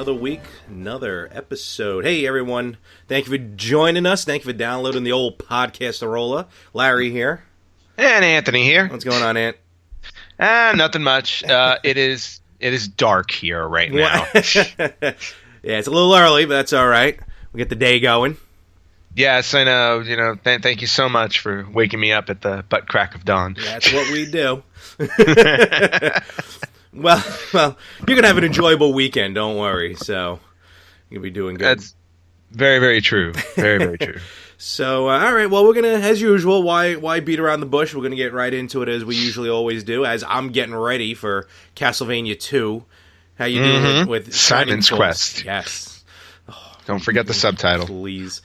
another week, another episode. Hey, everyone. Thank you for joining us. Thank you for downloading the old Podcastarola. Larry here. And Anthony here. What's going on, Ant? Nothing much. It is dark here right now. Yeah, it's a little early, but that's all right. We'll get the day going. Yes, I know. Thank you so much for waking me up at the butt crack of dawn. That's what we do. Well, you're going to have an enjoyable weekend, don't worry. So, you'll be doing good. That's very, very true. Very, very true. So, all right. Well, we're going to, as usual, why beat around the bush? We're going to get right into it as we usually always do, as I'm getting ready for Castlevania 2. How you doing with Simon's Quest? Yes. Don't forget the subtitle. Please.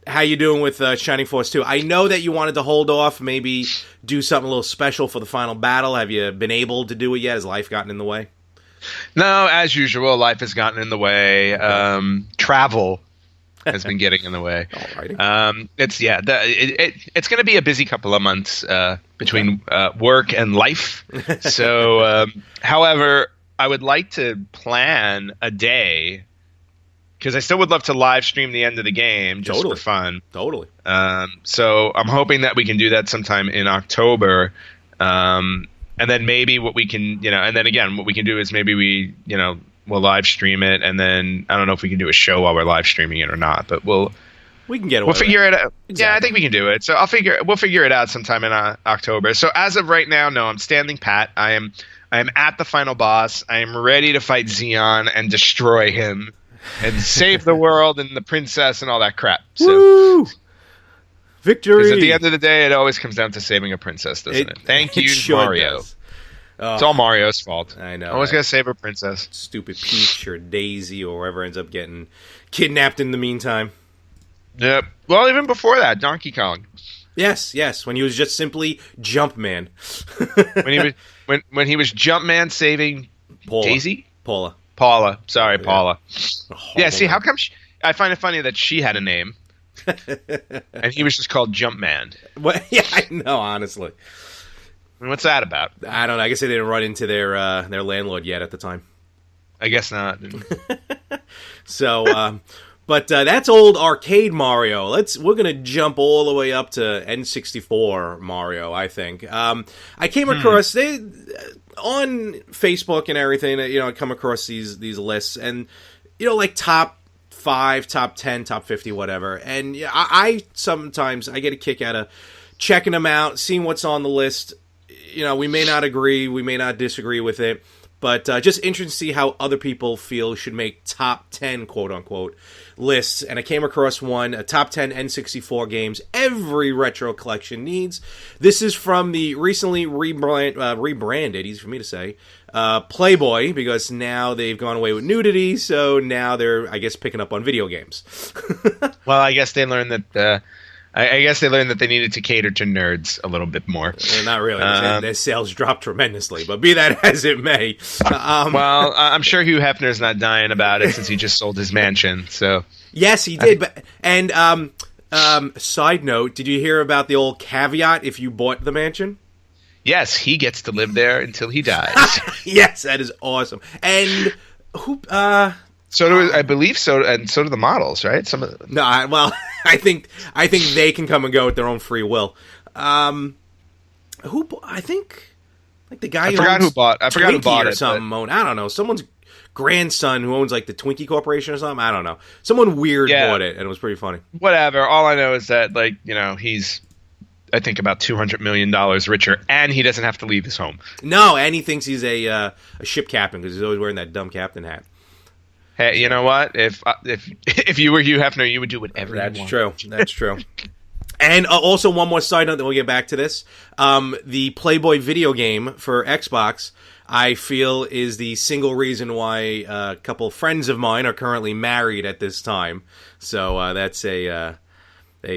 How you doing with Shining Force 2? I know that you wanted to hold off, maybe do something a little special for the final battle. Have you been able to do it yet? Has life gotten in the way? No, as usual, life has gotten in the way. Travel has been getting in the way. Alrighty. It's going to be a busy couple of months between work and life. So, however, I would like to plan a day, because I still would love to live stream the end of the game just for fun. Totally. So I'm hoping that we can do that sometime in October. And then maybe what we can, and then again, what we can do is maybe we'll live stream it. And then I don't know if we can do a show while we're live streaming it or not, but we can get away. We'll figure it out. Exactly. Yeah, I think we can do it. So we'll figure it out sometime in October. So as of right now, no, I'm standing pat. I am at the final boss. I am ready to fight Xeon and destroy him and save the world and the princess and all that crap. So, woo! Victory! Because at the end of the day, it always comes down to saving a princess, doesn't it? Thank you, Mario. It's all Mario's fault. I know. Always gotta save a princess. Stupid Peach or Daisy or whoever ends up getting kidnapped in the meantime. Yep. Well, even before that, Donkey Kong. Yes. When he was just simply Jumpman. when he was Jumpman saving Daisy? Paula. Sorry, Yeah. Paula. Yeah, see, man. how come I find it funny that she had a name and he was just called Jumpman? Well, yeah, I know, honestly. I mean, what's that about? I don't know. I guess they didn't run into their landlord yet at the time. I guess not. So, but that's old arcade Mario. We're gonna jump all the way up to N64 Mario. I think. I came across on Facebook and everything. I come across these lists, and like top 5, top 10, top 50, whatever. And I sometimes I get a kick out of checking them out, seeing what's on the list. We may not agree, we may not disagree with it, but just interesting to see how other people feel should make top 10, quote-unquote, lists. And I came across one, a top 10 N64 games every retro collection needs. This is from the recently rebranded, easy for me to say, Playboy, because now they've gone away with nudity, so now they're, I guess, picking up on video games. Well, I guess they learned that... I guess they learned that they needed to cater to nerds a little bit more. Not really. Their sales dropped tremendously, but be that as it may. Well, I'm sure Hugh Hefner's not dying about it since he just sold his mansion. So yes, he did. Side note, did you hear about the old caveat if you bought the mansion? Yes, he gets to live there until he dies. Yes, that is awesome. And who... So do I believe so, and so do the models, right? I think they can come and go at their own free will. I think like the guy. I forgot who bought it or something. I don't know. Someone's grandson who owns like the Twinkie Corporation or something. I don't know. Someone weird bought it, and it was pretty funny. Whatever. All I know is that he's, I think, about $200 million richer, and he doesn't have to leave his home. No, and he thinks he's a ship captain because he's always wearing that dumb captain hat. Hey, you know what? If you were Hugh Hefner, you would do whatever you want. That's true. And also one more side note, then we'll get back to this. The Playboy video game for Xbox, I feel, is the single reason why a couple friends of mine are currently married at this time. So that's a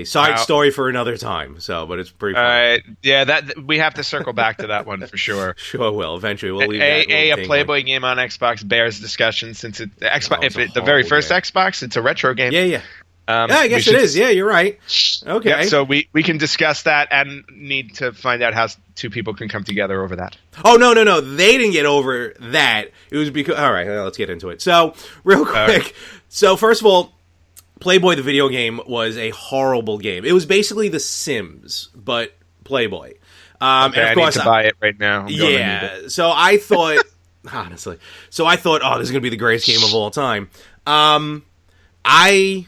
side story for another time. But it's pretty fun. All right. Yeah, that we have to circle back to that one for sure. Sure will. Eventually, we'll leave a Playboy game on Xbox bears discussion since the very first Xbox, it's a retro game. Yeah. Yeah, I guess it is. Yeah, you're right. Okay. Yeah, so we can discuss that and need to find out how two people can come together over that. Oh, no. They didn't get over that. It was because... All right, let's get into it. So, real quick. Right. So, first of all, Playboy the video game was a horrible game. It was basically The Sims, but Playboy. Okay, and of course, I need to buy it right now. Yeah, so I thought... honestly. So I thought, oh, this is going to be the greatest game of all time. I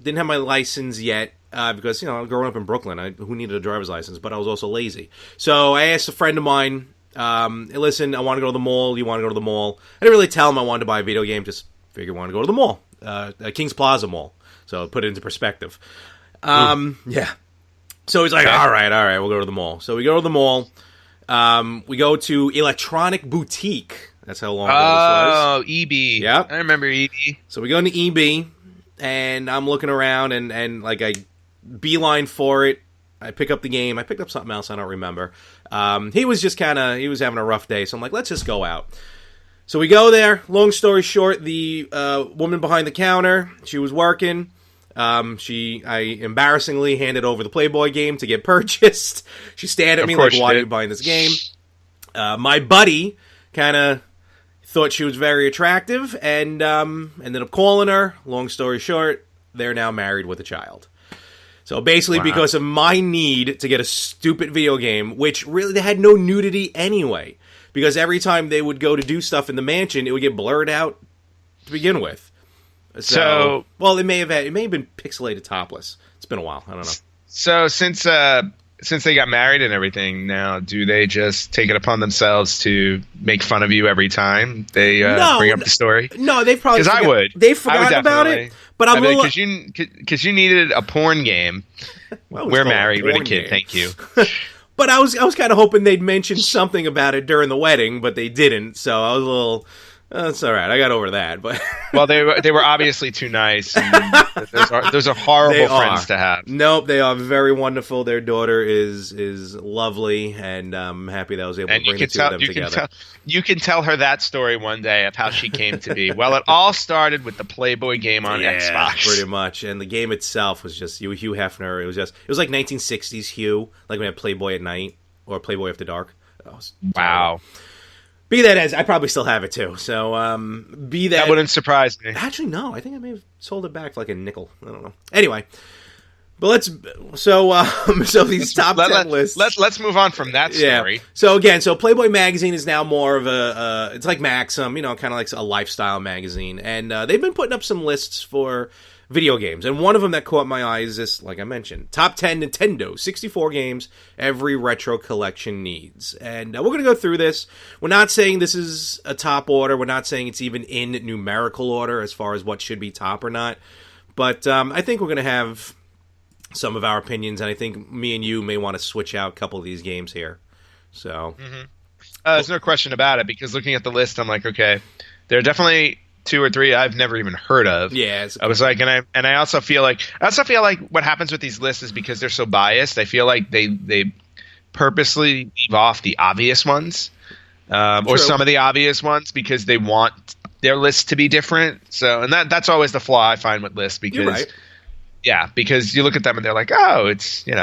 didn't have my license yet because, growing up in Brooklyn, who needed a driver's license? But I was also lazy. So I asked a friend of mine, hey, listen, I want to go to the mall. You want to go to the mall? I didn't really tell him I wanted to buy a video game. Just figured I wanted to go to the mall, Kings Plaza Mall. So put it into perspective. Yeah. So he's like, all right, we'll go to the mall. So we go to the mall. We go to Electronic Boutique. That's how long ago this was. Oh, EB. Yeah. I remember EB. So we go into EB, and I'm looking around, and like I beeline for it. I pick up the game. I picked up something else I don't remember. He was having a rough day, so I'm like, let's just go out. So we go there. Long story short, the woman behind the counter, she was working. I embarrassingly handed over the Playboy game to get purchased. She stared at me like, why are you buying this game? My buddy kind of thought she was very attractive and ended up calling her. Long story short, they're now married with a child. So basically, because of my need to get a stupid video game, which really they had no nudity anyway, because every time they would go to do stuff in the mansion, it would get blurred out to begin with. So well, it may have been pixelated topless. It's been a while. I don't know. So since they got married and everything, now do they just take it upon themselves to make fun of you every time they bring up the story? No, they've probably because I would. They forgot about it. But I'm because you needed a porn game. Well, we're married with a game. kid. Thank you. But I was kind of hoping they'd mention something about it during the wedding, but they didn't. So I was a little. That's all right. I got over that, but well, they were obviously too nice. And those are horrible friends to have. Nope, they are very wonderful. Their daughter is lovely, and I'm happy that I was able to bring the two of them together. You can tell her that story one day of how she came to be. Well, it all started with the Playboy game on Xbox, pretty much, and the game itself was just Hugh Hefner. It was like 1960s Hugh, like when we had Playboy at night or Playboy After Dark. Wow. Be that as, I probably still have it too. So, that wouldn't surprise me. Actually, no. I think I may have sold it back for like a nickel. I don't know. Anyway, but so these top 10 lists. Let's move on from that story. Yeah. So again, Playboy magazine is now more of it's like Maxim, kind of like a lifestyle magazine, and they've been putting up some lists for video games, and one of them that caught my eye is this, like I mentioned, top 10 Nintendo 64 games every retro collection needs. And we're going to go through this. We're not saying this is a top order. We're not saying it's even in numerical order as far as what should be top or not. But I think we're going to have some of our opinions, and I think me and you may want to switch out a couple of these games here. So, there's no question about it, because looking at the list, I'm like, okay, there are definitely 2 or 3 I've never even heard of. Yeah, I was like, and I also feel like what happens with these lists is because they're so biased. I feel like they purposely leave off the obvious ones, or some of the obvious ones, because they want their lists to be different. So, and that's always the flaw I find with lists, because you're right. Yeah, because you look at them and they're like, oh, it's these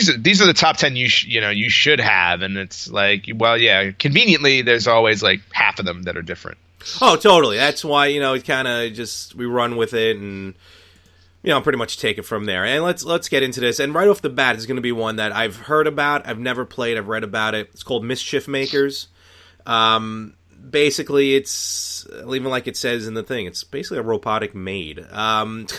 are the top 10 you should have, and it's like, well, yeah, conveniently there's always like half of them that are different. Oh, totally. That's why, it kind of just, we run with it and, pretty much take it from there. And let's get into this. And right off the bat, it's going to be one that I've heard about, I've never played, I've read about it. It's called Mischief Makers. Basically, it's, even like it says in the thing, it's basically a robotic maid. And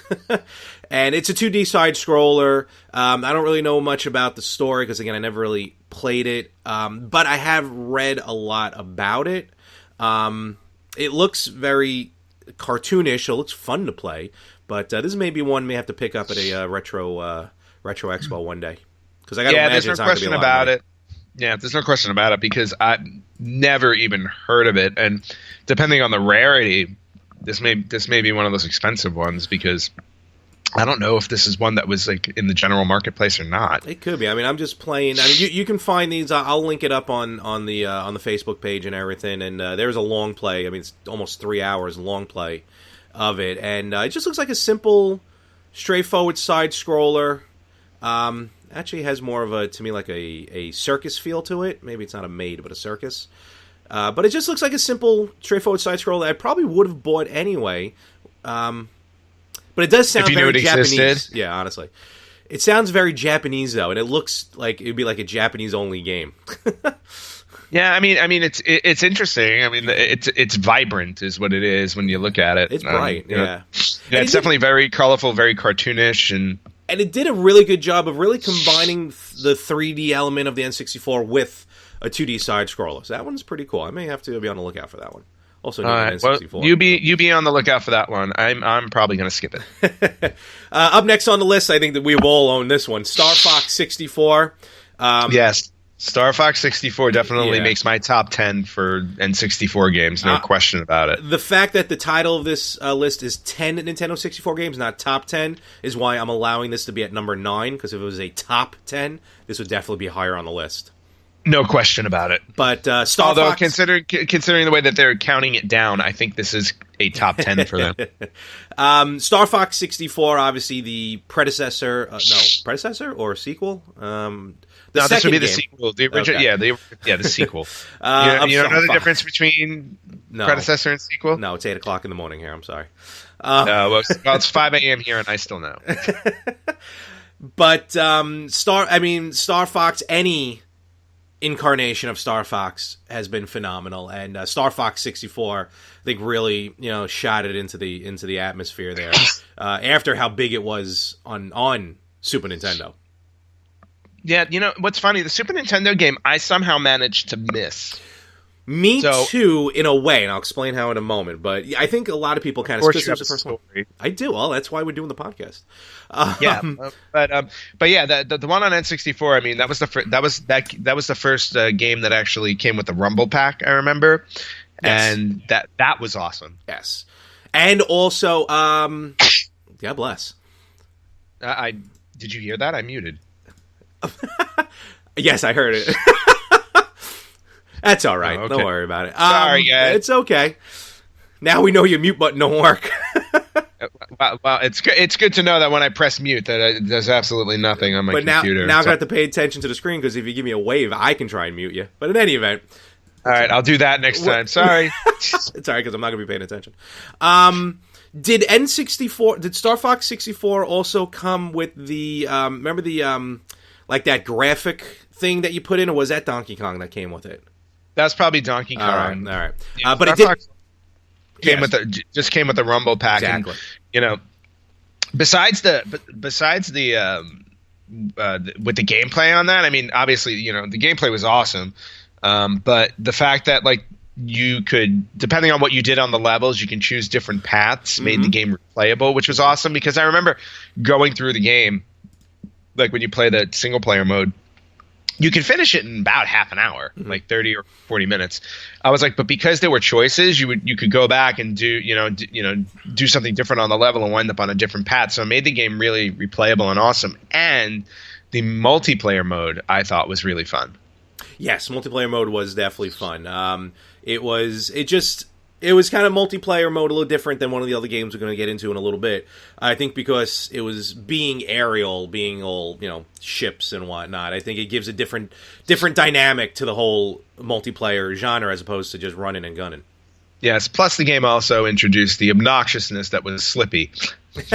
it's a 2D side-scroller. I don't really know much about the story, because, again, I never really played it. But I have read a lot about it. It looks very cartoonish. It looks fun to play, but this may be one may have to pick up at a retro expo one day, because I got to imagine it's not going to be a lot about it. Yeah, there's no question about it, because I never even heard of it, and depending on the rarity, this may be one of those expensive ones, because I don't know if this is one that was like in the general marketplace or not. It could be. I mean, I'm just playing. I mean, you can find these. I'll link it up on the Facebook page and everything. And there's a long play. I mean, it's almost 3 hours long play of it, and it just looks like a simple straightforward side scroller. Actually has more of a, to me, like a circus feel to it. Maybe it's not a maid, but a circus. But it just looks like a simple, straightforward side scroller that I probably would have bought anyway. But it does sound very Japanese. Existed. Yeah, honestly. It sounds very Japanese, though, and it looks like it would be like a Japanese-only game. Yeah, I mean, it's interesting. I mean, it's vibrant, is what it is when you look at it. It's bright, yeah. Yeah, it's definitely very colorful, very cartoonish, and it did a really good job of really combining the 3D element of the N64 with a 2D side scroller. So that one's pretty cool. I may have to be on the lookout for that one. Also, N64. Well, you be on the lookout for that one. I'm probably going to skip it. Up next on the list, I think that we've all owned this one, Star Fox 64. Yes. Star Fox 64 definitely makes my top 10 for N64 games, no question about it. The fact that the title of this list is 10 Nintendo 64 games, not top 10, is why I'm allowing this to be at number 9, because if it was a top 10, this would definitely be higher on the list. No question about it. But Although, considering the way that they're counting it down, I think this is a top 10 for them. Star Fox 64, obviously the predecessor. Predecessor or sequel? This would be the sequel. The original, okay. The sequel. You know the difference between predecessor and sequel? No, it's 8 o'clock in the morning here. I'm sorry. Well, it's 5 a.m. here, and I still know. But Star Fox, any incarnation of Star Fox has been phenomenal, and Star Fox 64, I think, really shot it into the atmosphere there. After how big it was on Super Nintendo. Yeah, what's funny? The Super Nintendo game I somehow managed to miss. Me too, in a way, and I'll explain how in a moment. But I think a lot of people kind of the first one. I do. Well, that's why we're doing the podcast. But yeah, the one on N64. I mean, that was the first game that actually came with the Rumble Pack. I remember, and that was awesome. Yes, and also, God bless. Did you hear that? I muted. Yes, I heard it. That's all right. Okay. Don't worry about it. Sorry, guys. It's okay. Now we know your mute button don't work. Well, it's good to know that when I press mute, that there's absolutely nothing on my computer. But now I got to pay attention to the screen, because if you give me a wave, I can try and mute you. But in any event, all right, I'll do that next time. Sorry, it's all right, because I'm not going to be paying attention. Did Star Fox 64 also come with the remember the like that graphic thing that you put in, or was that Donkey Kong that came with it? That's probably Donkey Kong. All right. Yeah, but it did came with the Rumble Pack. Exactly. And, besides the with the gameplay on that, I mean, obviously, the gameplay was awesome. But the fact that you could, depending on what you did on the levels, you can choose different paths, made the game replayable, which was awesome, because I remember going through the game, like when you play the single player mode, you can finish it in about half an hour, like 30 or 40 minutes. I was like, but because there were choices, you could go back and do something different on the level and wind up on a different path. So it made the game really replayable and awesome. And the multiplayer mode, I thought, was really fun. Yes, multiplayer mode was definitely fun. It was kind of multiplayer mode, a little different than one of the other games we're going to get into in a little bit. I think because it was being aerial, being all, ships and whatnot. I think it gives a different dynamic to the whole multiplayer genre as opposed to just running and gunning. Yes, plus the game also introduced the obnoxiousness that was Slippy. Because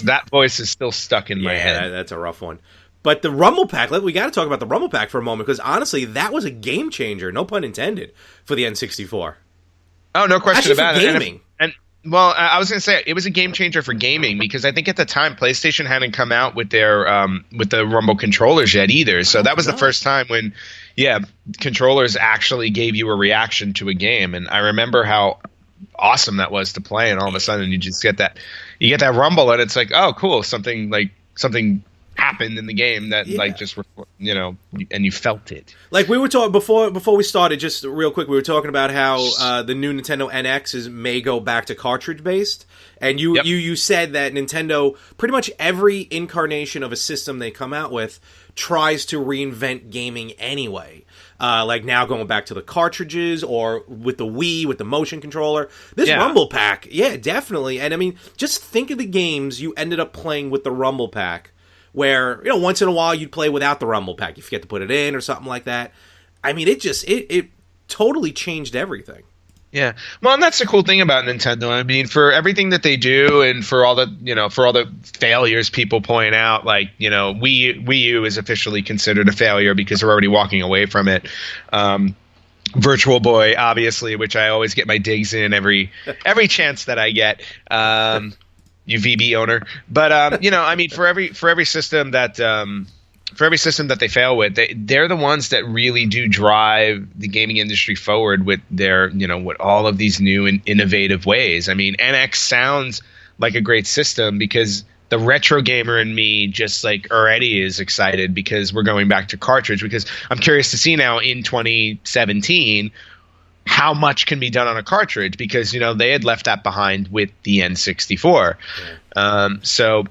that voice is still stuck in my head. That's a rough one. But the Rumble Pack, we got to talk about the Rumble Pack for a moment, because honestly, that was a game changer, no pun intended, for the N64. Oh, no question about it. Gaming. Well, I was going to say it was a game changer for gaming, because I think at the time PlayStation hadn't come out with their with the Rumble controllers yet either. So that was the first time when, controllers actually gave you a reaction to a game, and I remember how awesome that was to play. And all of a sudden, you just get that rumble, and it's like, oh, cool, something happened in the game that and you felt it. Like we were talking before we started, just real quick, we were talking about how the new Nintendo NX may go back to cartridge based, and you said that Nintendo, pretty much every incarnation of a system they come out with tries to reinvent gaming anyway. Like now going back to the cartridges or with the Wii, with the motion controller. This Rumble Pack, yeah, definitely. And I mean, just think of the games you ended up playing with the Rumble Pack where, you know, once in a while you'd play without the Rumble Pack. You forget to put it in or something like that. I mean, it totally changed everything. Yeah, well, and that's the cool thing about Nintendo. I mean, for everything that they do, and for all the failures people point out, like, you know, Wii U is officially considered a failure because they're already walking away from it. Virtual Boy, obviously, which I always get my digs in every chance that I get. You VB owner, but you know, I mean, for every system that they fail with, they're the ones that really do drive the gaming industry forward with their, you know, with all of these new and innovative ways. I mean, NX sounds like a great system because the retro gamer in me just like already is excited because we're going back to cartridge, because I'm curious to see now in 2017 how much can be done on a cartridge, because, you know, they had left that behind with the N64. So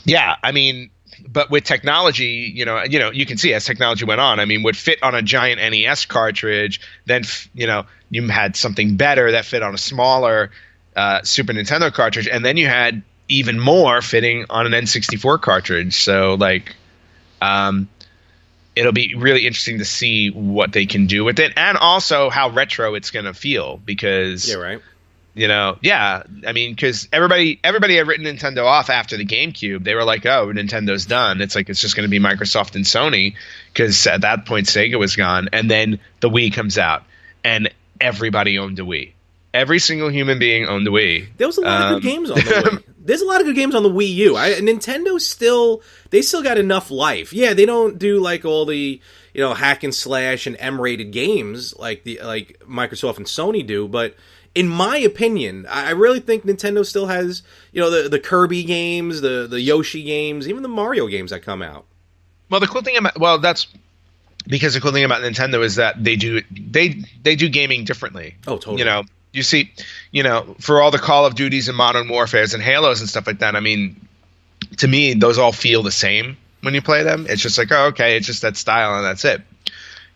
yeah, I mean, but with technology, you know, you can see as technology went on, I mean, would fit on a giant NES cartridge, then, you know, you had something better that fit on a smaller Super Nintendo cartridge, and then you had even more fitting on an N64 cartridge. So, like, it'll be really interesting to see what they can do with it, and also how retro it's going to feel, because yeah, right. You know, yeah, I mean, because everybody had written Nintendo off after the GameCube. They were like, "Oh, Nintendo's done. It's like it's just going to be Microsoft and Sony," because at that point Sega was gone. And then the Wii comes out, and everybody owned a Wii. Every single human being owned a Wii. There was a lot of good games on the Wii. There's a lot of good games on the Wii U. Nintendo still got enough life. Yeah, they don't do like all the, you know, hack and slash and M-rated games like Microsoft and Sony do, but in my opinion, I really think Nintendo still has, you know, the Kirby games, the Yoshi games, even the Mario games that come out. Well, the cool thing about that's because the cool thing about Nintendo is that they do gaming differently. Oh, totally. You know, you see, you know, for all the Call of Duties and Modern Warfares and Halos and stuff like that, I mean, to me, those all feel the same when you play them. It's just like, oh, okay, it's just that style and that's it.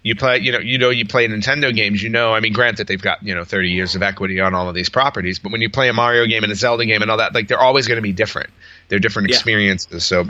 You play, you play Nintendo games, you know, I mean, granted, they've got, you know, 30 years of equity on all of these properties, but when you play a Mario game and a Zelda game and all that, like, they're always going to be different. They're different experiences. So,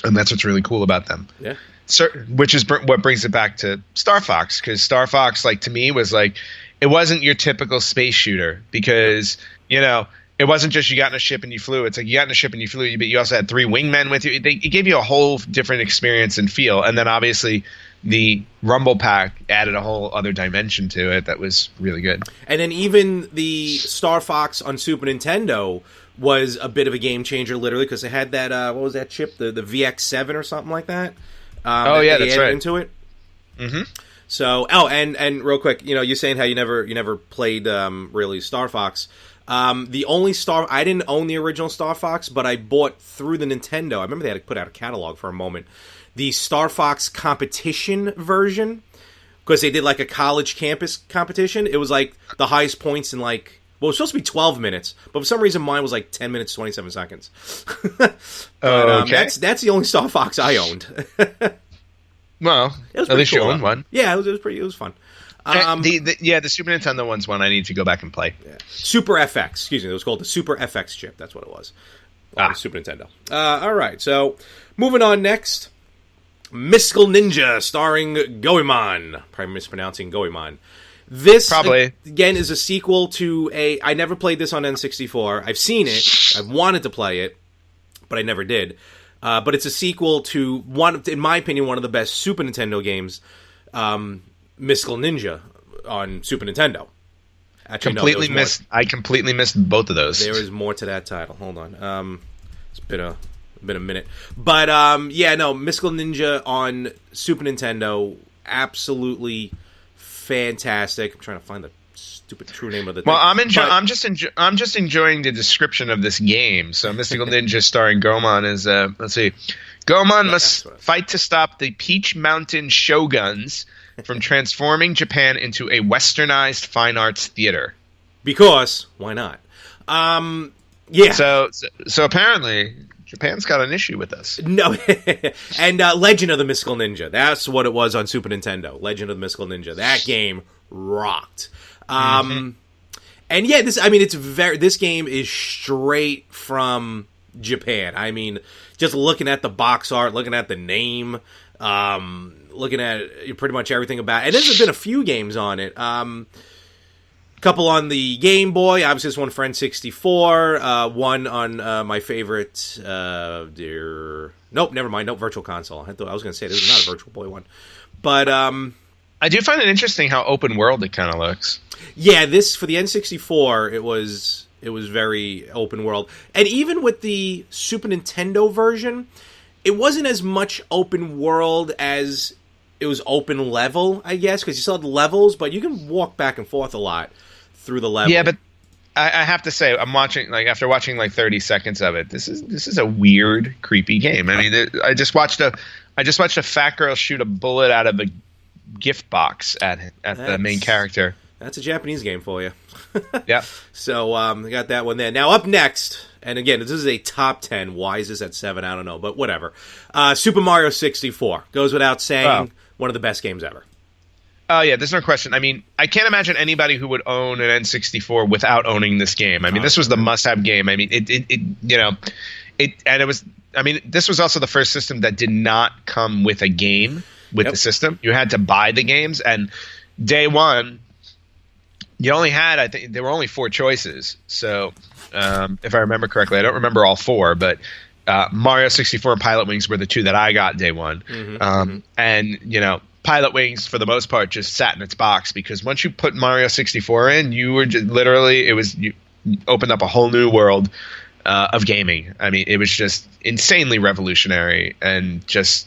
and that's what's really cool about them. Yeah. So, which is what brings it back to Star Fox, because Star Fox, like, to me, was like, it wasn't your typical space shooter, because, you know, it wasn't just you got in a ship and you flew. It's like you got in a ship and you flew, but you also had 3 wingmen with you. It gave you a whole different experience and feel. And then obviously the Rumble Pack added a whole other dimension to it that was really good. And then even the Star Fox on Super Nintendo was a bit of a game changer, literally, because it had that, what was that chip? The VX7 or something like that? That's right. Into it. Mm-hmm. So, and real quick, you know, you're saying how you never played really Star Fox. The only I didn't own the original Star Fox, but I bought through the Nintendo. I remember they had to put out a catalog for a moment. The Star Fox competition version, because they did like a college campus competition. It was like the highest points in like, well, it was supposed to be 12 minutes, but for some reason mine was like 10 minutes, 27 seconds. But, okay. That's the only Star Fox I owned. Well, at least cool, you owned one. Yeah, it was fun. The Super Nintendo one's one I need to go back and play. Yeah. Super FX, excuse me. It was called the Super FX chip. That's what it was. Super Nintendo. All right, so moving on next. Mystical Ninja, starring Goemon. Probably mispronouncing Goemon. This, probably, again, is a sequel to I never played this on N64. I've seen it. I've wanted to play it, but I never did. But it's a sequel to in my opinion, one of the best Super Nintendo games, Mystical Ninja on Super Nintendo. Actually, I completely missed both of those. There is more to that title. Hold on. It's been a minute. But Mystical Ninja on Super Nintendo, absolutely fantastic. I'm trying to find the stupid true name of the thing. Well, I'm just enjoying the description of this game. So Mystical Ninja starring Goemon is let's see. Goemon must fight to stop the Peach Mountain shoguns from transforming Japan into a westernized fine arts theater. Because why not? Yeah. So apparently Japan's got an issue with us. No, and Legend of the Mystical Ninja. That's what it was on Super Nintendo. Legend of the Mystical Ninja. That game rocked. And yeah, this game is straight from Japan. I mean, just looking at the box art, looking at the name, looking at pretty much everything about it. And there's been a few games on it. Couple on the Game Boy, obviously this one for N64, one on my favorite, nope, never mind, nope, Virtual Console. I was going to say this is not a Virtual Boy one. But, I do find it interesting how open world it kind of looks. Yeah, this, for the N64, it was very open world. And even with the Super Nintendo version, it wasn't as much open world as it was open level, I guess, because you still had levels, but you can walk back and forth a lot through the level. Yeah, but I have to say, after watching like 30 seconds of it, this is a weird, creepy game. I mean, I just watched a fat girl shoot a bullet out of a gift box at the main character. That's a Japanese game for you. Yeah. So I got that one there. Now up next, and again, this is a top 10. Why is this at 7? I don't know, but whatever. Super Mario 64 goes without saying. One of the best games ever. Oh, yeah, there's no question. I mean, I can't imagine anybody who would own an N64 without owning this game. I mean, this was the must-have game. I mean, this was also the first system that did not come with a game with the system. You had to buy the games, and day one, you only had, I think, there were only 4 choices. So, if I remember correctly, I don't remember all 4, but Mario 64 and Pilot Wings were the 2 that I got day one. And, Pilot Wings, for the most part, just sat in its box because once you put Mario 64 in, you were just literally, you opened up a whole new world of gaming. I mean, it was just insanely revolutionary and just,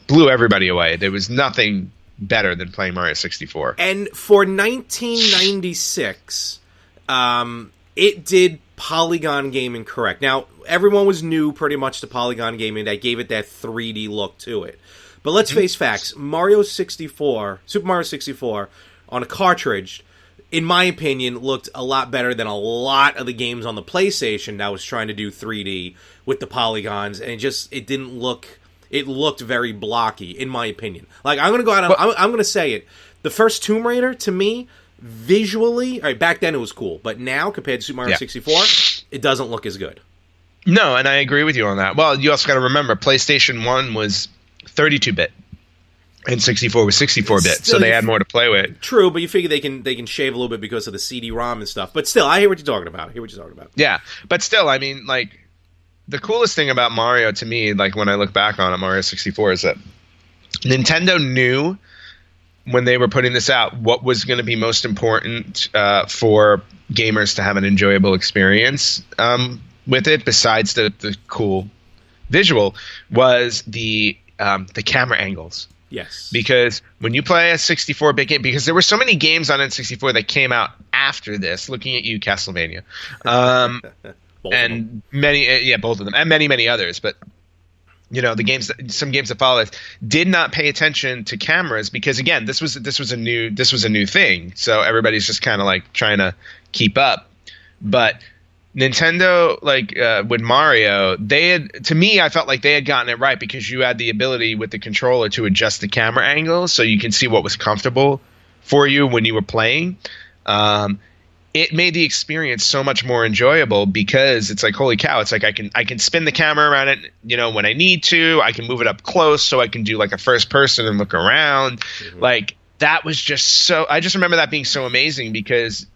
blew everybody away. There was nothing better than playing Mario 64. And for 1996, it did polygon gaming correct. Now, everyone was new pretty much to polygon gaming. That gave it that 3D look to it. But let's face facts. Super Mario 64, on a cartridge, in my opinion, looked a lot better than a lot of the games on the PlayStation that was trying to do 3D with the polygons. And it didn't look... It looked very blocky, in my opinion. Like, I'm going to go out and I'm going to say it. The first Tomb Raider, to me, visually... All right, back then it was cool. But now, compared to Super Mario 64, it doesn't look as good. No, and I agree with you on that. Well, you also got to remember, PlayStation 1 was 32-bit, and 64 was 64-bit, so they had more to play with. True, but you figure they can shave a little bit because of the CD-ROM and stuff. But still, I hear what you're talking about. Yeah, but still, I mean, like, the coolest thing about Mario to me, like, when I look back on it, Mario 64, is that Nintendo knew when they were putting this out what was going to be most important for gamers to have an enjoyable experience with it, besides the cool visual, was the camera angles. Yes. Because when you play a 64-bit game, because there were so many games on N64 that came out after this, looking at you, Castlevania, and many, both of them, and many, many others, but some games that followed did not pay attention to cameras because, again, this was a new thing, so everybody's just kind of like trying to keep up. But Nintendo, with Mario, I felt like they had gotten it right because you had the ability with the controller to adjust the camera angles so you can see what was comfortable for you when you were playing. It made the experience so much more enjoyable because it's like, holy cow, it's like I can spin the camera around it, when I need to. I can move it up close so I can do like a first person and look around. Mm-hmm. Like, that was just so, I just remember that being so amazing because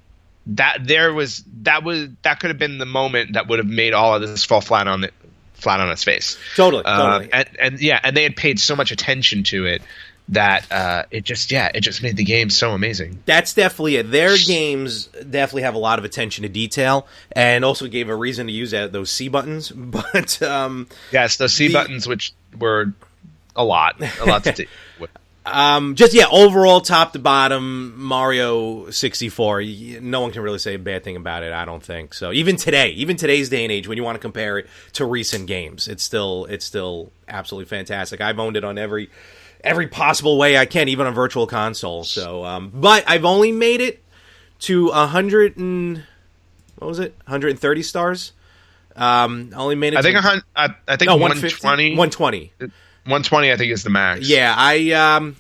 that could have been the moment that would have made all of this fall flat on its face. Totally. And they had paid so much attention to it that it just made the game so amazing. That's definitely it. Their games definitely have a lot of attention to detail, and also gave a reason to use those C buttons. But yes, those C buttons, which were a lot to do with. Overall, top to bottom, Mario 64, no one can really say a bad thing about it, I don't think. So even today's day and age, when you want to compare it to recent games, it's still absolutely fantastic. I've owned it on every possible way I can, even on Virtual Console. So, but I've only made it to 130 stars. Only made it. I think I think no, 120. 120. 120, I think, is the max. Yeah, I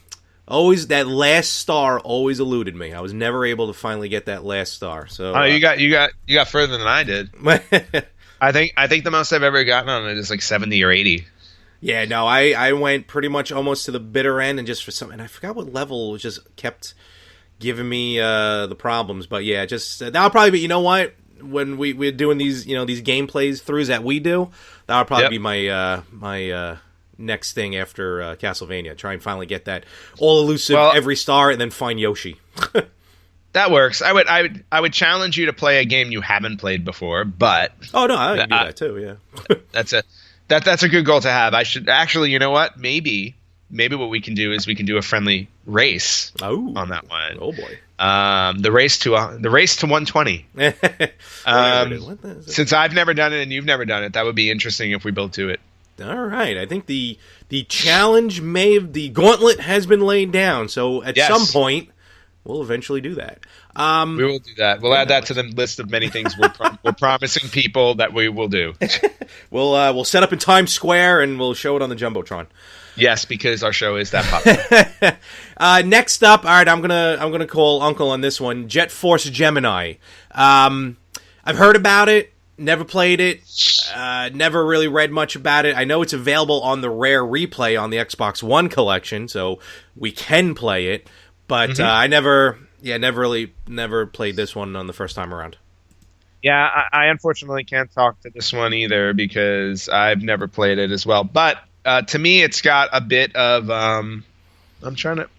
always that last star always eluded me. I was never able to finally get that last star. So you got further than I did. I think the most I've ever gotten on it is like 70 or 80. Yeah, no, I went pretty much almost to the bitter end, and just for some, and I forgot what level just kept giving me the problems. But yeah, just that'll probably be. You know what? When we're doing these, these gameplays throughs that we do, that'll probably be my next thing after Castlevania. Try and finally get that all elusive every star, and then find Yoshi. That works. I would challenge you to play a game you haven't played before, but oh no, I can do that too. Yeah, that's a good goal to have. I should actually, you know what? Maybe what we can do is we can do a friendly race on that one. Oh boy. The race to 120. Since I've never done it and you've never done it, that would be interesting if we both do it. All right. I think the challenge the gauntlet has been laid down. So at some point, we'll eventually do that. We will do that. We'll add that to the list of many things we're promising people that we will do. We'll set up in Times Square and we'll show it on the Jumbotron. Yes, because our show is that popular. Next up, all right, I'm gonna call Uncle on this one. Jet Force Gemini. I've heard about it, never played it, never really read much about it. I know it's available on the Rare Replay on the Xbox One collection, so we can play it. But I never played this one on the first time around. Yeah, I unfortunately can't talk to this one either because I've never played it as well. But to me, it's got a bit of I'm trying to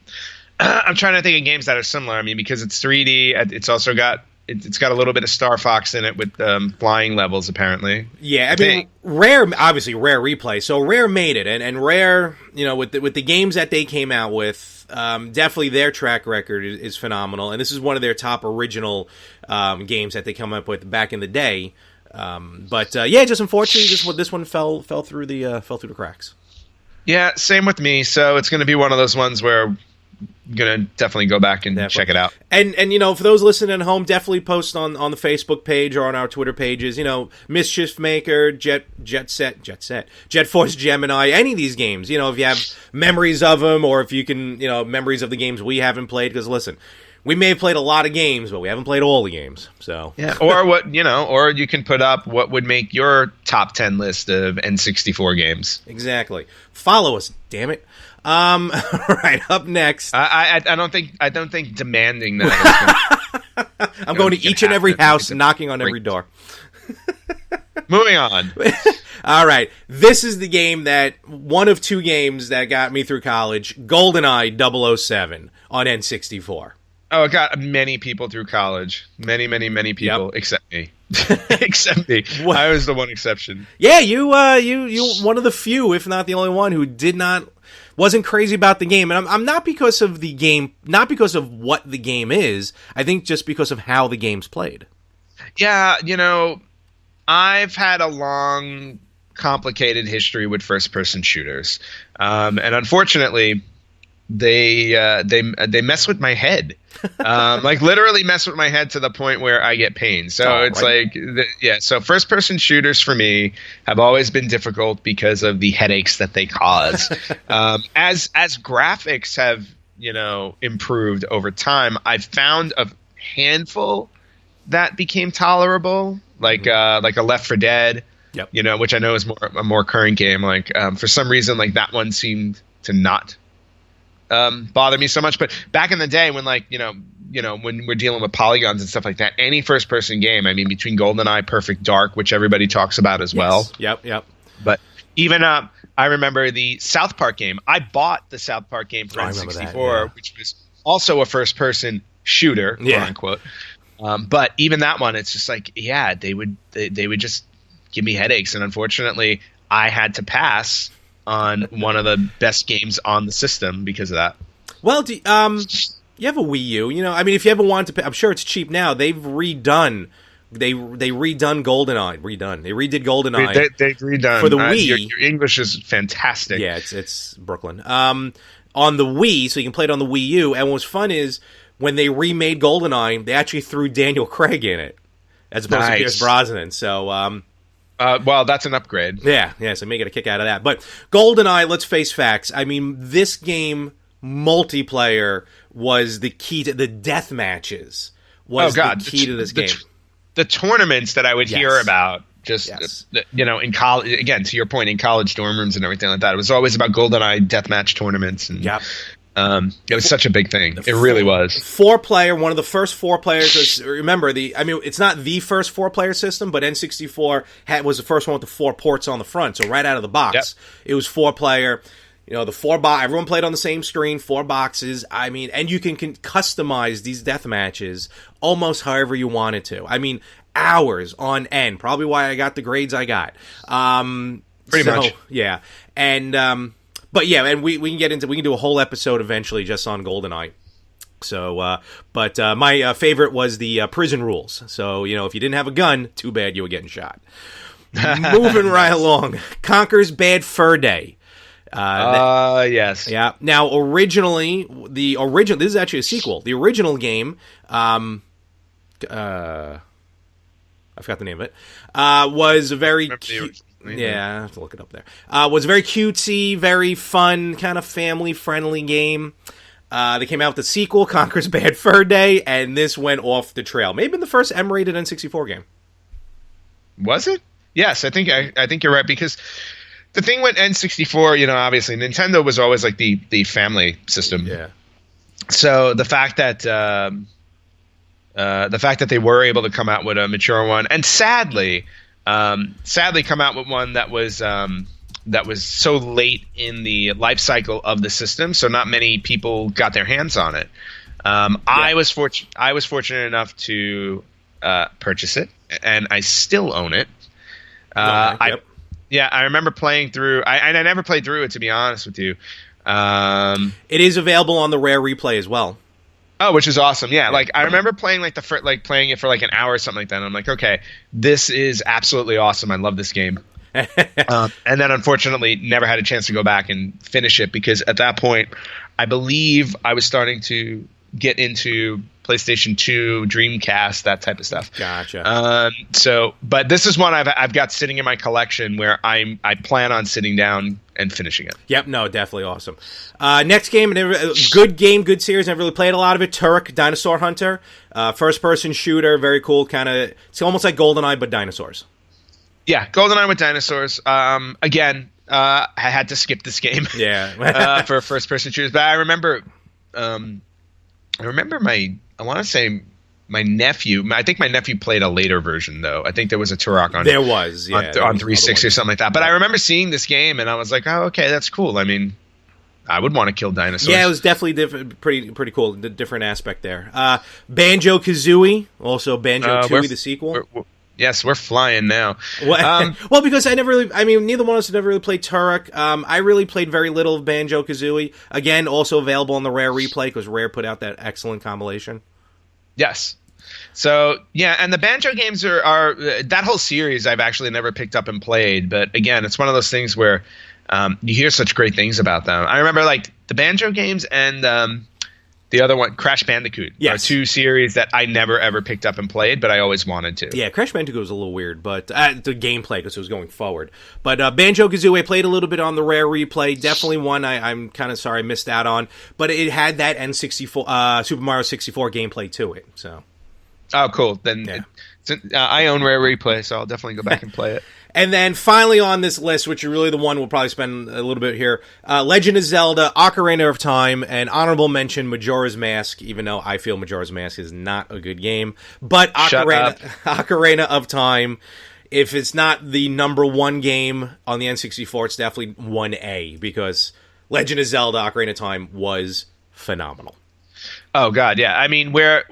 think of games that are similar. I mean, because it's 3D, it's also got it's got a little bit of Star Fox in it with flying levels, apparently. Yeah, I mean, Rare Replay. So Rare made it, and Rare, with the games that they came out with, definitely their track record is phenomenal, and this is one of their top original games that they come up with back in the day. But just unfortunately, this one fell through the cracks. Yeah, same with me. So it's going to be one of those ones where I'm going to definitely go back and check it out. And for those listening at home, definitely post on the Facebook page or on our Twitter pages. Mischief Maker, Jet Force Gemini, any of these games. If you have memories of them, or if you can, memories of the games we haven't played. Because listen, we may have played a lot of games, but we haven't played all the games. So yeah, or you can put up what would make your top 10 list of N64 games. Exactly. Follow us, damn it. All right, up next. I don't think demanding that. I'm going to each and every house, knocking on every door. Moving on. All right, this is the game one of two games that got me through college. GoldenEye 007 on N64. Oh, it got many people through college. Many people, except me. Except me. I was the one exception. Yeah, you one of the few, if not the only one, who wasn't crazy about the game. And I'm not because of the game, not because of what the game is. I think just because of how the game's played. Yeah, I've had a long, complicated history with first-person shooters, and unfortunately, they mess with my head, like literally mess with my head to the point where I get pain. So so first person shooters for me have always been difficult because of the headaches that they cause. As graphics have improved over time, I've found a handful that became tolerable, like a Left 4 Dead. Yep. Which I know is a more current game. Like for some reason, like that one seemed to not bother me so much. But back in the day when when we're dealing with polygons and stuff like that, any first person game, I mean, between GoldenEye, Perfect Dark, which everybody talks about as well. Yep. But even I remember the South Park game. I bought the South Park game for N64, which was also a first person shooter, quote unquote. But even that one, it's just like, they would just give me headaches, and unfortunately, I had to pass on one of the best games on the system because of that. Well, you have a Wii U, I mean, if you ever wanted to pay, I'm sure it's cheap now. They've redone GoldenEye. They redid GoldenEye. They've redone for the Wii. Your English is fantastic. Yeah, it's Brooklyn. On the Wii, so you can play it on the Wii U. And what's fun is when they remade GoldenEye, they actually threw Daniel Craig in it as opposed to Pierce Brosnan. So Well, that's an upgrade. Yeah, so may get a kick out of that. But GoldenEye, let's face facts. I mean, this game multiplayer was the key to the death matches. The key to this game. The tournaments that I would hear about, in college. Again, to your point, in college dorm rooms and everything like that, it was always about GoldenEye deathmatch tournaments. And, it was such a big thing. It really was. 4-player, one of the first 4 players. Remember, it's not the first 4-player system, but N64 was the first one with the 4 ports on the front. So right out of the box, it was 4-player. The 4 everyone played on the same screen, 4 boxes. I mean, and you can customize these death matches almost however you wanted to. I mean, hours on end. Probably why I got the grades I got. Pretty much. Yeah. And but yeah, and we can do a whole episode eventually just on GoldenEye. So, but my favorite was the prison rules. So, if you didn't have a gun, too bad you were getting shot. Moving right along, Conker's Bad Fur Day. Yes. Yeah. Now, originally, this is actually a sequel. The original game, I forgot the name of it, was very cute. Yeah, I have to look it up there. Was very cutesy, very fun, kind of family-friendly game. They came out with the sequel, Conker's Bad Fur Day, and this went off the trail. Maybe the first M-rated N64 game. Was it? Yes, I think you're right, because the thing with N64, obviously Nintendo was always like the family system. Yeah. So the fact that they were able to come out with a mature one, and sadly come out with one that was so late in the life cycle of the system, so not many people got their hands on it. I was fortunate enough to purchase it, and I still own it. I remember playing through. I never played through it, to be honest with you. It is available on the Rare Replay as well. Oh, which is awesome. Yeah, like I remember playing playing it for like an hour or something like that. And I'm like, okay, this is absolutely awesome. I love this game. And then unfortunately never had a chance to go back and finish it, because at that point I believe I was starting to get into PlayStation 2, Dreamcast, that type of stuff. Gotcha. But this is one I've got sitting in my collection where I plan on sitting down and finishing it. Yep, no, definitely awesome. Next game, good game, good series. Never really played a lot of it. Turok, Dinosaur Hunter, first-person shooter, very cool. It's almost like GoldenEye, but dinosaurs. Yeah, GoldenEye with dinosaurs. Again, I had to skip this game. Yeah. For first-person shooters, but I remember my nephew. I think my nephew played a later version, though. I think there was a Turok on. There was, yeah, on 360 or something like that. But I remember seeing this game, and I was like, "Oh, okay, that's cool." I mean, I would want to kill dinosaurs. Yeah, it was definitely pretty cool. The different aspect there. Banjo-Kazooie, also Banjo-Tooie, the sequel. Yes, we're flying now. Well, because neither one of us have ever really played Turok. I really played very little of Banjo-Kazooie. Again, also available on the Rare Replay, because Rare put out that excellent compilation. Yes. So, yeah, and the Banjo games are that whole series I've actually never picked up and played. But again, it's one of those things where you hear such great things about them. I remember like the Banjo games and the other one, Crash Bandicoot, are two series that I never ever picked up and played, but I always wanted to. Yeah, Crash Bandicoot was a little weird, but the gameplay, because it was going forward. But Banjo-Kazooie, I played a little bit on the Rare Replay. Definitely one I'm kind of sorry I missed out on, but it had that N64 Super Mario 64 gameplay to it. So. Oh, cool. Then I own Rare Replay, so I'll definitely go back and play it. And then finally on this list, which is really the one we'll probably spend a little bit here, Legend of Zelda, Ocarina of Time, and honorable mention, Majora's Mask, even though I feel Majora's Mask is not a good game. But Ocarina of Time, if it's not the number one game on the N64, it's definitely 1A, because Legend of Zelda, Ocarina of Time was phenomenal. Oh God, yeah. I mean, where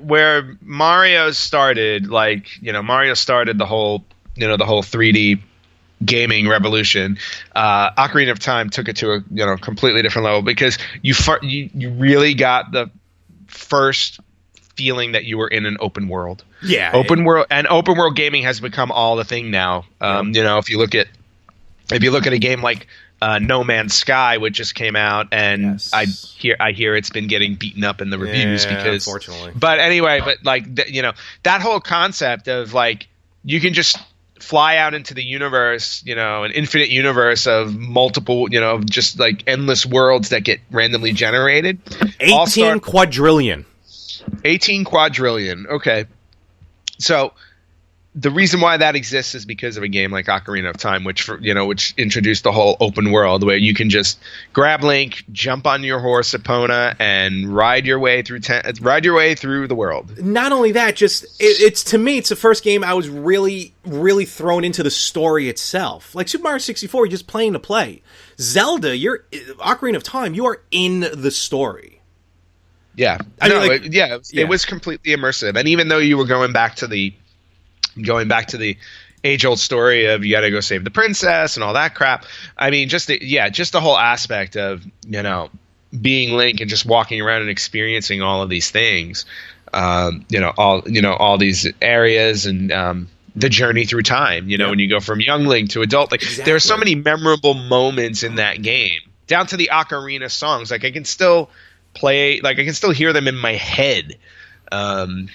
Mario started, Mario started the whole 3D gaming revolution. Ocarina of Time took it to a completely different level, because you really got the first feeling that you were in an open world. Yeah, open world gaming has become all the thing now. If you look at a game like No Man's Sky, which just came out, and I hear it's been getting beaten up in the reviews because, unfortunately. But anyway, that whole concept of like you can just fly out into the universe, an infinite universe of multiple, just like endless worlds that get randomly generated. 18 quadrillion. 18 quadrillion. Okay. So the reason why that exists is because of a game like Ocarina of Time, which introduced the whole open world where you can just grab Link, jump on your horse Epona, and ride your way through the world. Not only that, just it's to me, it's the first game I was really, really thrown into the story itself. Like Super Mario 64, you're just playing to play. Zelda, Ocarina of Time, you are in the story. Yeah, it was completely immersive, and even though you were going back to the age-old story of you got to go save the princess and all that crap. I mean, just the whole aspect of being Link and just walking around and experiencing all of these things, all these areas and the journey through time. When you go from young Link to adult, exactly. There are so many memorable moments in that game, down to the ocarina songs. Like I can still hear them in my head. You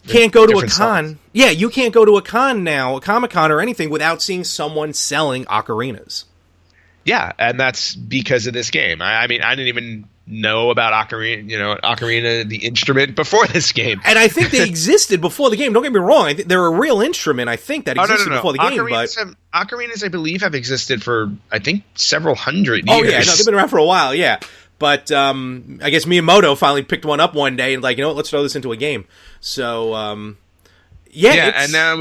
can't go to a con. Songs. Yeah, you can't go to a con now, a Comic-Con or anything, without seeing someone selling ocarinas. Yeah, and that's because of this game. I mean, I didn't even know about ocarina, the instrument, before this game. And I think they existed before the game. Don't get me wrong. They're a real instrument, I think, that existed before the game. Ocarinas, I believe, have existed for, I think, several hundred years. Oh, yeah, no, they've been around for a while, yeah. But I guess Miyamoto finally picked one up one day and let's throw this into a game. So, and now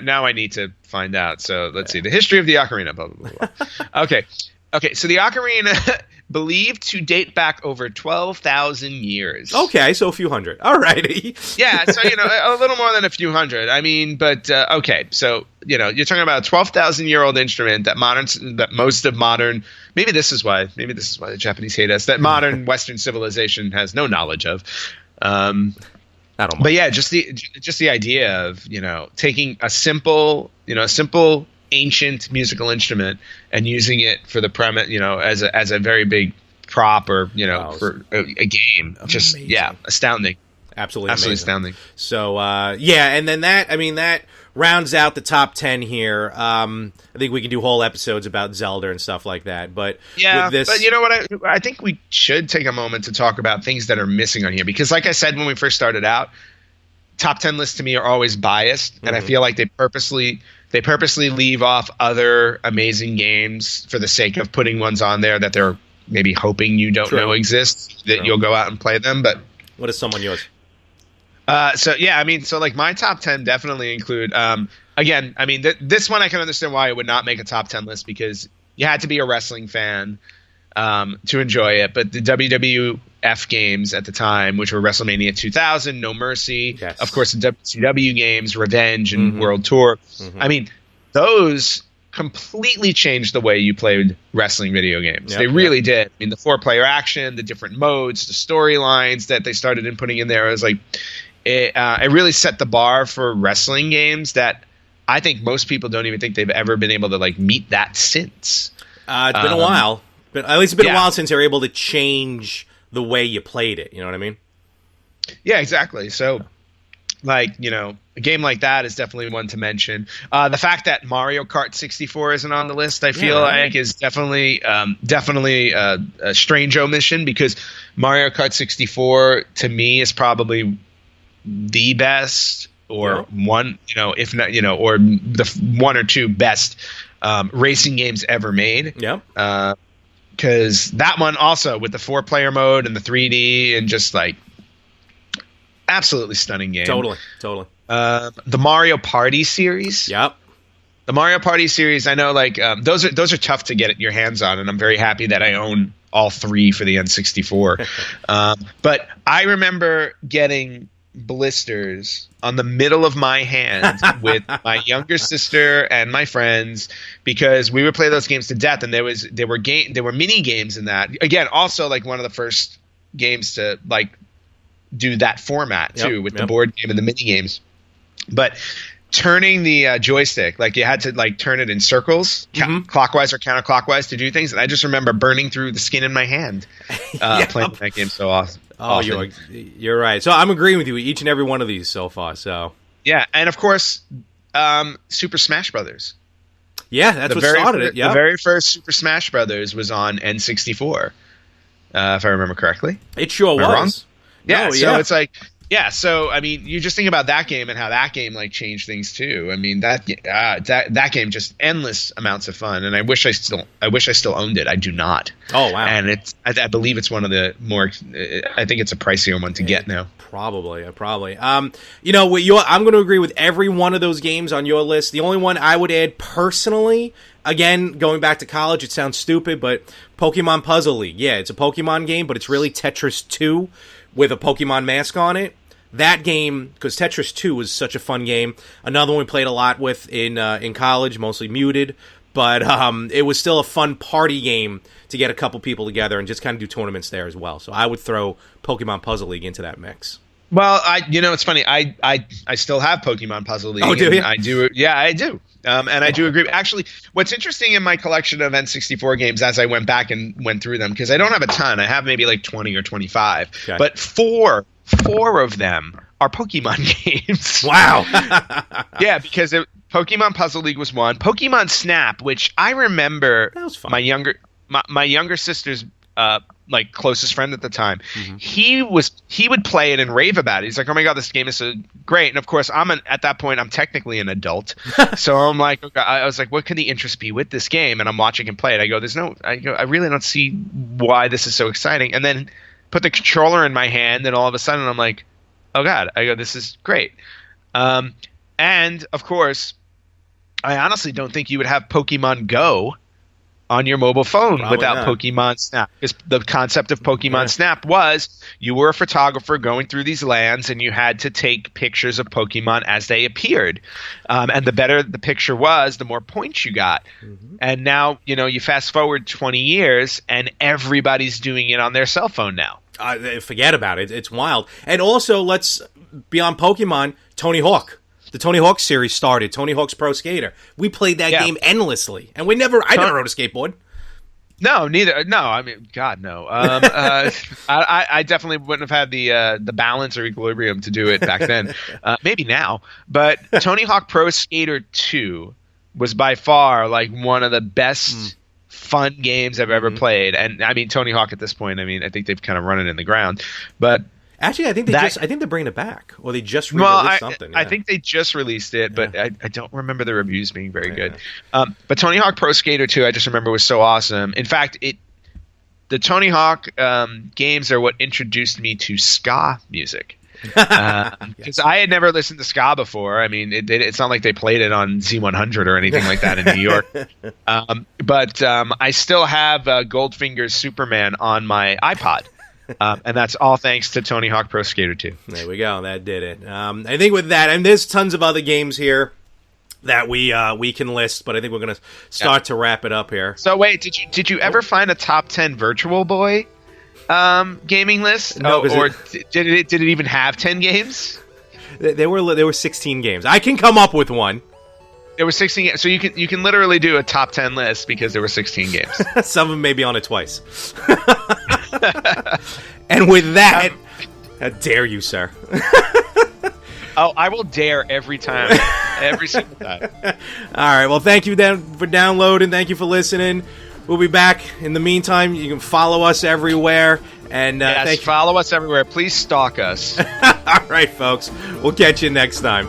now I need to find out. So let's see the history of the ocarina. Blah blah blah. blah. Okay. So the ocarina believed to date back over 12,000 years. Okay, so a few hundred. All righty. Yeah, so a little more than a few hundred. I mean, but okay. So you're talking about a 12,000-year-old instrument that most of modern. Maybe this is why the Japanese hate us. That modern Western civilization has no knowledge of. I don't mind. But yeah, just the idea of taking a simple ancient musical instrument and using it for the premise, as a very big prop or for a game. Amazing. Just astounding. Absolutely astounding. So and then that rounds out the top 10 here. I think we can do whole episodes about Zelda and stuff like that. But with this, but you know what? I think we should take a moment to talk about things that are missing on here, because, like I said when we first started out, top 10 lists to me are always biased, and I feel like they purposely leave off other amazing games for the sake of putting ones on there that they're maybe hoping you don't know exist, that you'll go out and play them. But what is someone yours? So my top 10 definitely include, again, I mean, this one I can understand why it would not make a top 10 list, because you had to be a wrestling fan to enjoy it. But the WWF games at the time, which were WrestleMania 2000, No Mercy, of course, the WCW games, Revenge and World Tour. I mean, those completely changed the way you played wrestling video games. They really did. I mean, the 4-player action, the different modes, the storylines that they started putting in there. It was like, it really set the bar for wrestling games that I think most people don't even think they've ever been able to meet that since. It's been a while. At least it's been a while since they're able to change the way you played it. You know what I mean? Yeah, exactly. So, a game like that is definitely one to mention. The fact that Mario Kart 64 isn't on the list, I feel like, is definitely a strange omission, because Mario Kart 64 to me is probably the best, or one, if not, or the one or two best racing games ever made. Yeah. Because that one also, with the 4-player mode and the 3D and just absolutely stunning game. Totally. The Mario Party series. Yep. The Mario Party series, I know, those are tough to get your hands on, and I'm very happy that I own all 3 for the N64. But I remember getting blisters on the middle of my hand with my younger sister and my friends, because we would play those games to death, and there were mini games in that. Again, also one of the first games to do that format too, with the board game and the mini games. But turning the joystick, you had to turn it in circles, clockwise or counterclockwise, to do things, and I just remember burning through the skin in my hand playing that game so awesome. Oh, you're right. So I'm agreeing with you each and every one of these so far. So yeah, and of course, Super Smash Brothers. Yeah, that's what started it. Yeah, the very first Super Smash Brothers was on N64, if I remember correctly. It sure was. Wrong? Yeah, No, so it's like, yeah, so I mean, you just think about that game and how that game like changed things too. I mean, that game just endless amounts of fun, and I wish I still owned it. I do not. Oh wow! And I believe it's one of the more. I think it's a pricier one to get now. Probably. You know, I'm going to agree with every one of those games on your list. The only one I would add personally, again, going back to college, it sounds stupid, but Pokemon Puzzle League. Yeah, it's a Pokemon game, but it's really Tetris 2 with a Pokemon mask on it. That game, because Tetris 2 was such a fun game. Another one we played a lot with in college, mostly muted. But it was still a fun party game to get a couple people together and just kind of do tournaments there as well. So I would throw Pokemon Puzzle League into that mix. Well, it's funny. I still have Pokemon Puzzle League. Oh, do you? I do. Yeah, I do. And I do agree. Actually, what's interesting in my collection of N64 games, as I went back and went through them, because I don't have a ton. I have maybe like 20 or 25. Okay. But four of them are Pokemon games. Wow. Yeah, because Pokemon Puzzle League was one. Pokemon Snap, which I remember, that was fun. My younger sister's like closest friend at the time, he would play it and rave about it. He's like, "Oh my god, this game is so great!" And of course, at that point, I'm technically an adult, so I'm like, okay, I was like, "What can the interest be with this game?" And I'm watching him play it. I really don't see why this is so exciting. And then put the controller in my hand, and all of a sudden, I'm like, "Oh god!" This is great. And of course, I honestly don't think you would have Pokemon Go on your mobile phone without Pokemon Snap. Because the concept of Pokemon Snap was you were a photographer going through these lands and you had to take pictures of Pokemon as they appeared. And the better the picture was, the more points you got. And now, you fast forward 20 years and everybody's doing it on their cell phone now. Forget about it. It's wild. And also, let's beyond Pokemon, Tony Hawk. The Tony Hawk series started, Tony Hawk's Pro Skater. We played that game endlessly, and I never rode a skateboard. No, neither. No, I mean, God, no. I definitely wouldn't have had the balance or equilibrium to do it back then. Maybe now, but Tony Hawk Pro Skater 2 was by far like one of the best fun games I've ever played. And I mean, Tony Hawk at this point, I think they've kind of run it in the ground, but. Actually, I think they're bringing it back, or they just released something. Yeah. I think they just released it, but I don't remember the reviews being very good. But Tony Hawk Pro Skater 2, I just remember was so awesome. In fact, the Tony Hawk games are what introduced me to ska music. Because I had neber listened to ska before. I mean, it's not like they played it on Z100 or anything like that in New York. But I still have Goldfinger's Superman on my iPod. And that's all thanks to Tony Hawk Pro Skater 2. There we go. That did it. I think with that, and there's tons of other games here that we can list, but I think we're going to start to wrap it up here. So wait, did you ever find a top 10 Virtual Boy gaming list? No, or did it even have 10 games? There were 16 games. I can come up with one. There were 16 games, so you can literally do a top 10 list because there were 16 games. Some of them may be on it twice. And with that, how dare you, sir? Oh, I will dare every time, every single time. All right, well, thank you for downloading. Thank you for listening. We'll be back. In the meantime, you can follow us everywhere. And follow us everywhere. Please stalk us. All right, folks. We'll catch you next time.